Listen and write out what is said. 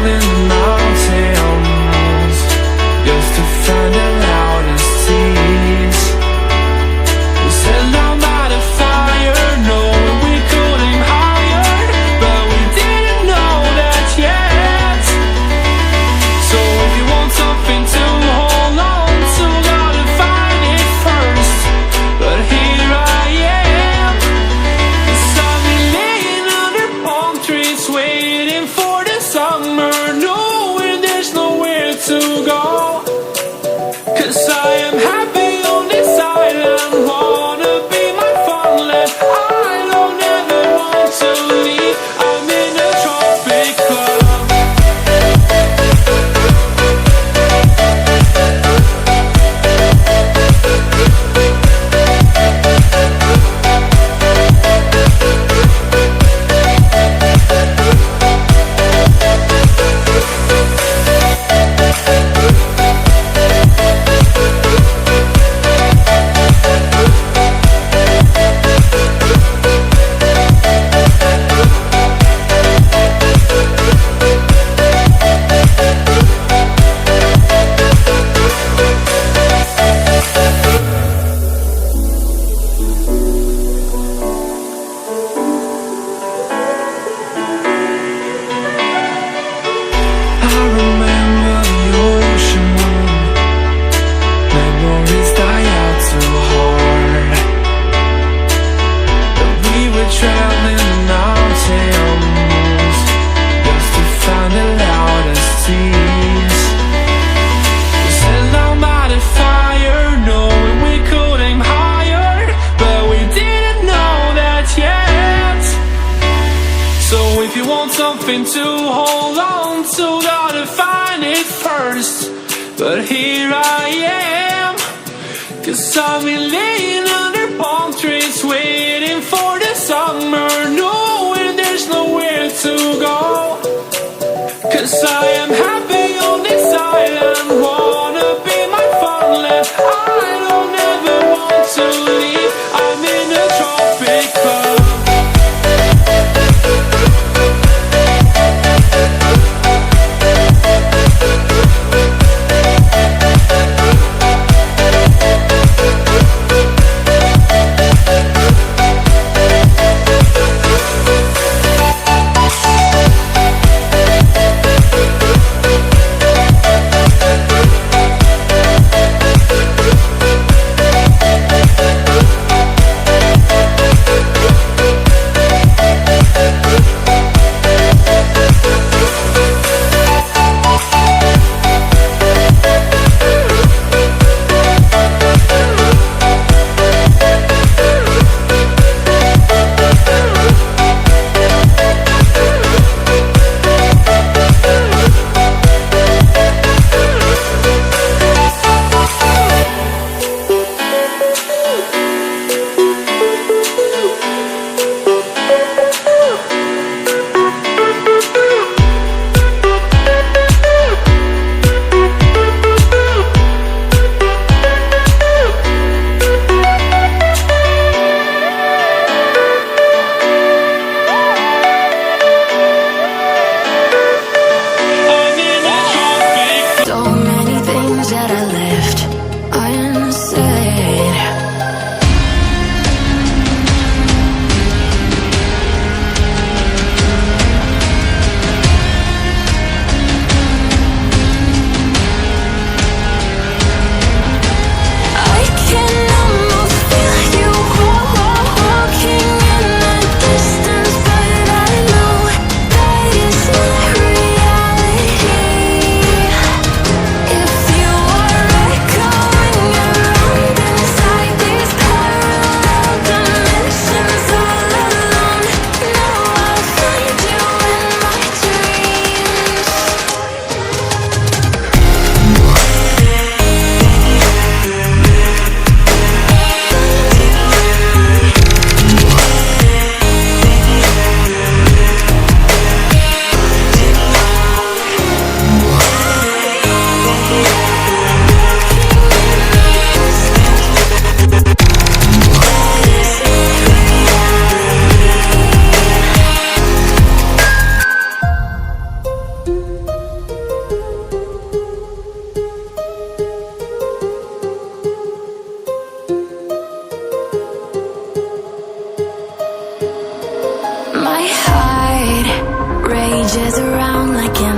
traveling the mountains just to find the loudest seas. We set down by the fire, knowing we could aim higher, but we didn't know that yet. So if you want something to hold on to, gotta find it first. But here I am, 'cause I've been laying under palm trees waiting for the summer, knowing there's nowhere to go. 'Cause I am happy on this island, wanna be my farmland. I don't ever want to leave, I'm in a tropic club. I remember the ocean when memories die out too hard. But we were traveling the mountains just to find the loudest seas. We sat down by the fire, knowing we could aim higher, but we didn't know that yet. So if you want something to hold on to, gotta find it first. But here I am, 'cause I've been laying under palm trees waiting for the summer, knowing there's nowhere to go. 'Cause I am happy on this island, wanna be my farmland. I don't ever want to leave, I'm in a tropic club. changes around like an